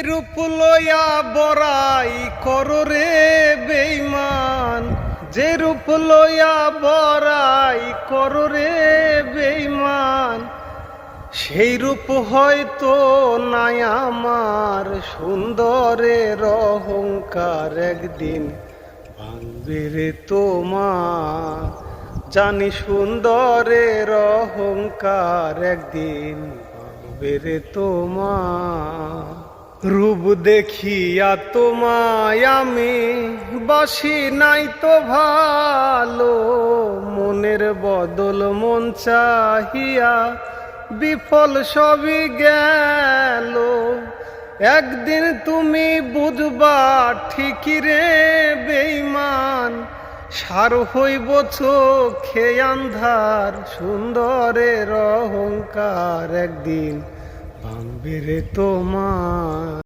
রূপ লইয়া বড়াই করো রে বেঈমান, যে রূপ লইয়া বড়াই করো রে বেঈমান, সেই রূপ হয়তো নাই আমার। সুন্দরের অহংকার একদিন ভাঙবে রে তোমার, জানি সুন্দরের অহংকার একদিন ভাঙবে রে তোমার। রূপ দেখিয়া তোমায় আমি বাসি নাই তো ভালো, মনের বদল মন চাহিয়া বিফল সবই গেল। একদিন তুমি বুঝবা ঠিকই রে বেঈমান, সার হইব চোখে আন্ধার। সুন্দরের অহংকার একদিন ভাঙবে রে তোমার।